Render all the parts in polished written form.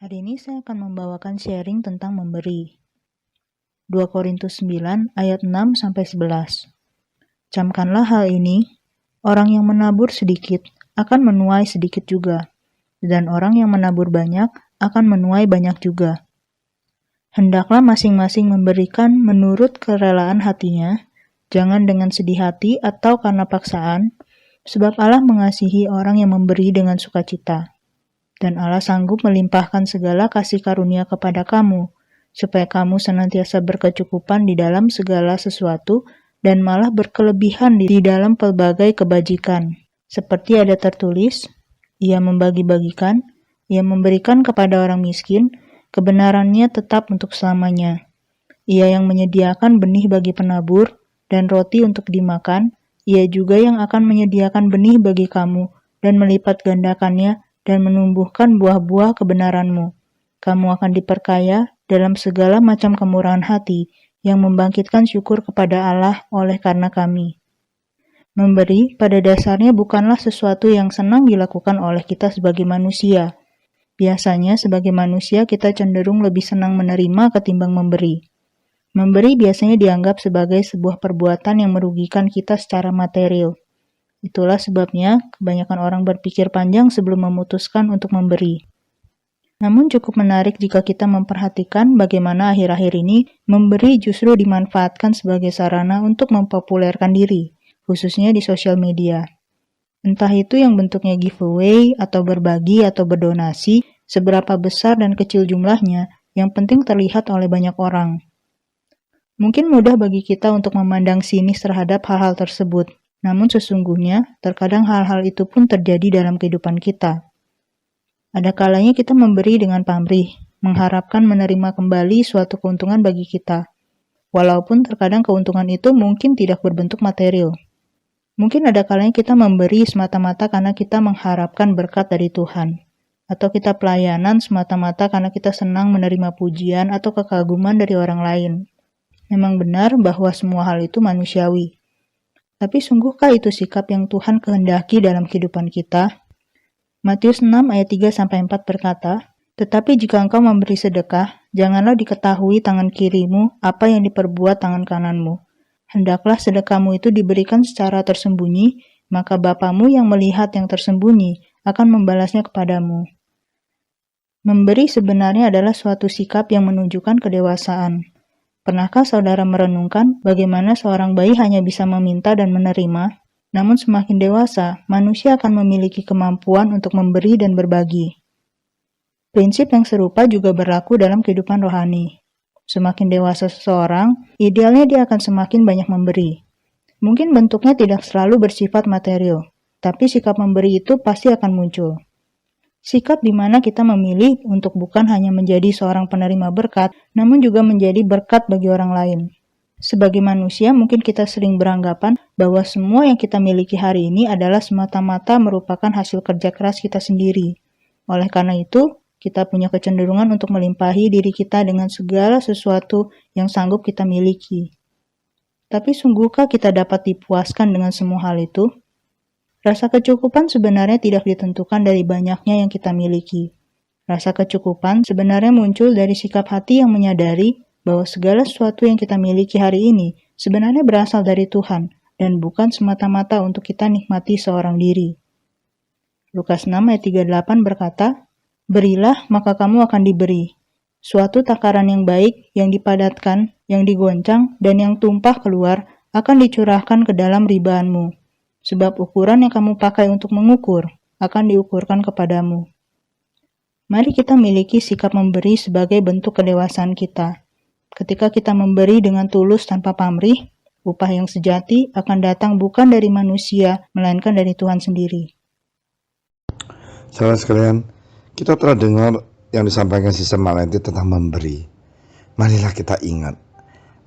Hari ini saya akan membawakan sharing tentang memberi. 2 Korintus 9 ayat 6-11. Camkanlah hal ini, orang yang menabur sedikit akan menuai sedikit juga, dan orang yang menabur banyak akan menuai banyak juga. Hendaklah masing-masing memberikan menurut kerelaan hatinya, jangan dengan sedih hati atau karena paksaan, sebab Allah mengasihi orang yang memberi dengan sukacita. Dan Allah sanggup melimpahkan segala kasih karunia kepada kamu, supaya kamu senantiasa berkecukupan di dalam segala sesuatu, dan malah berkelebihan di dalam pelbagai kebajikan. Seperti ada tertulis, ia membagi-bagikan, ia memberikan kepada orang miskin, kebenarannya tetap untuk selamanya. Ia yang menyediakan benih bagi penabur, dan roti untuk dimakan, ia juga yang akan menyediakan benih bagi kamu, dan melipat gandakannya, dan menumbuhkan buah-buah kebenaranmu. Kamu akan diperkaya dalam segala macam kemurahan hati yang membangkitkan syukur kepada Allah oleh karena kami. Memberi pada dasarnya bukanlah sesuatu yang senang dilakukan oleh kita sebagai manusia. Biasanya sebagai manusia kita cenderung lebih senang menerima ketimbang memberi. Memberi biasanya dianggap sebagai sebuah perbuatan yang merugikan kita secara material. Itulah sebabnya kebanyakan orang berpikir panjang sebelum memutuskan untuk memberi. Namun cukup menarik jika kita memperhatikan bagaimana akhir-akhir ini memberi justru dimanfaatkan sebagai sarana untuk mempopulerkan diri, khususnya di sosial media. Entah itu yang bentuknya giveaway atau berbagi atau berdonasi, seberapa besar dan kecil jumlahnya, yang penting terlihat oleh banyak orang. Mungkin mudah bagi kita untuk memandang sinis terhadap hal-hal tersebut. Namun sesungguhnya, terkadang hal-hal itu pun terjadi dalam kehidupan kita. Ada kalanya kita memberi dengan pamrih, mengharapkan menerima kembali suatu keuntungan bagi kita. Walaupun terkadang keuntungan itu mungkin tidak berbentuk material. Mungkin ada kalanya kita memberi semata-mata karena kita mengharapkan berkat dari Tuhan. Atau kita pelayanan semata-mata karena kita senang menerima pujian atau kekaguman dari orang lain. Memang benar bahwa semua hal itu manusiawi. Tapi sungguhkah itu sikap yang Tuhan kehendaki dalam kehidupan kita? Matius 6 ayat 3-4 berkata, "Tetapi jika engkau memberi sedekah, janganlah diketahui tangan kirimu apa yang diperbuat tangan kananmu. Hendaklah sedekahmu itu diberikan secara tersembunyi, maka Bapamu yang melihat yang tersembunyi akan membalasnya kepadamu." Memberi sebenarnya adalah suatu sikap yang menunjukkan kedewasaan. Pernahkah saudara merenungkan bagaimana seorang bayi hanya bisa meminta dan menerima? Namun semakin dewasa, manusia akan memiliki kemampuan untuk memberi dan berbagi. Prinsip yang serupa juga berlaku dalam kehidupan rohani. Semakin dewasa seseorang, idealnya dia akan semakin banyak memberi. Mungkin bentuknya tidak selalu bersifat material, tapi sikap memberi itu pasti akan muncul. Sikap di mana kita memilih untuk bukan hanya menjadi seorang penerima berkat, namun juga menjadi berkat bagi orang lain. Sebagai manusia, mungkin kita sering beranggapan bahwa semua yang kita miliki hari ini adalah semata-mata merupakan hasil kerja keras kita sendiri. Oleh karena itu, kita punya kecenderungan untuk melimpahi diri kita dengan segala sesuatu yang sanggup kita miliki. Tapi sungguhkah kita dapat dipuaskan dengan semua hal itu? Rasa kecukupan sebenarnya tidak ditentukan dari banyaknya yang kita miliki. Rasa kecukupan sebenarnya muncul dari sikap hati yang menyadari bahwa segala sesuatu yang kita miliki hari ini sebenarnya berasal dari Tuhan dan bukan semata-mata untuk kita nikmati seorang diri. Lukas 6 ayat 38 berkata, "Berilah maka kamu akan diberi. Suatu takaran yang baik, yang dipadatkan, yang digoncang, dan yang tumpah keluar akan dicurahkan ke dalam ribaanmu. Sebab ukuran yang kamu pakai untuk mengukur akan diukurkan kepadamu." Mari kita miliki sikap memberi sebagai bentuk kedewasaan kita. Ketika kita memberi dengan tulus tanpa pamrih, upah yang sejati akan datang bukan dari manusia, melainkan dari Tuhan sendiri. Saudara sekalian, kita telah dengar yang disampaikan Sister Malenti tentang memberi. Marilah kita ingat,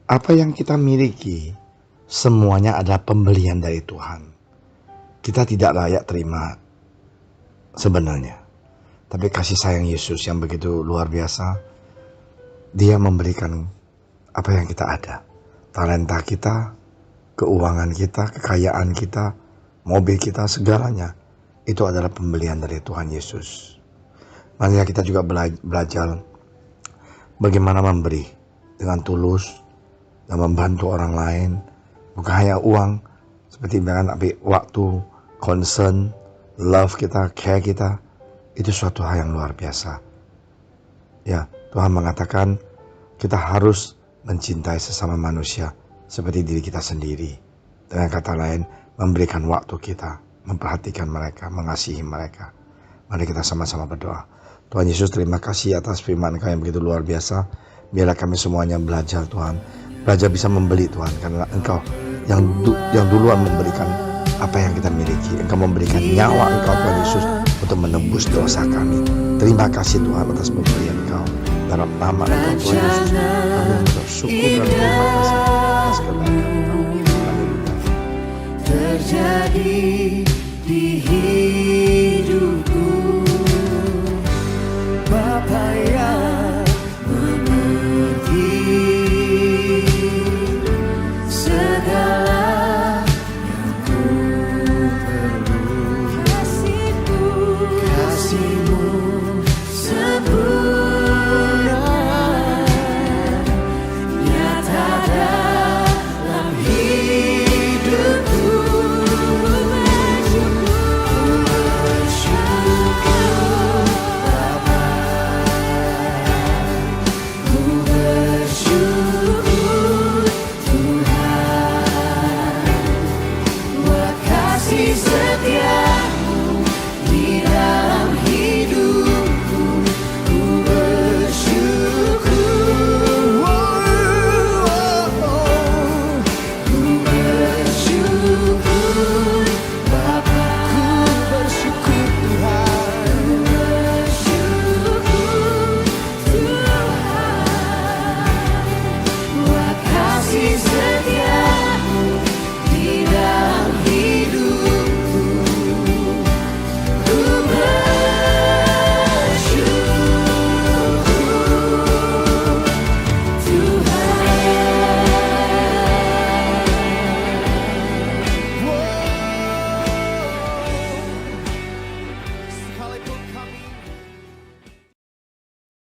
apa yang kita miliki, semuanya adalah pembelian dari Tuhan. Kita tidak layak terima sebenarnya. Tapi kasih sayang Yesus yang begitu luar biasa, Dia memberikan apa yang kita ada. Talenta kita, keuangan kita, kekayaan kita, mobil kita, segalanya. Itu adalah pembelian dari Tuhan Yesus. Marilah kita juga belajar bagaimana memberi dengan tulus dan membantu orang lain. Bukan hanya uang, seperti bilang, tapi waktu, concern, love kita, care kita. Itu suatu hal yang luar biasa. Ya, Tuhan mengatakan kita harus mencintai sesama manusia seperti diri kita sendiri. Dengan kata lain, memberikan waktu kita, memperhatikan mereka, mengasihi mereka. Mari kita sama-sama berdoa. Tuhan Yesus, terima kasih atas firman Engkau yang begitu luar biasa. Biarlah kami semuanya belajar, Tuhan. Belajar bisa membeli, Tuhan, karena Engkau yang duluan memberikan apa yang kita miliki. Engkau memberikan nyawa Engkau, Tuhan Yesus, untuk menebus dosa kami. Terima kasih, Tuhan, atas pemberian Engkau. Dalam nama Engkau, Tuhan Yesus, kami bersyukur dan terima kasih atas kebaikan Engkau. Haleluya. Terjadi di hidupku.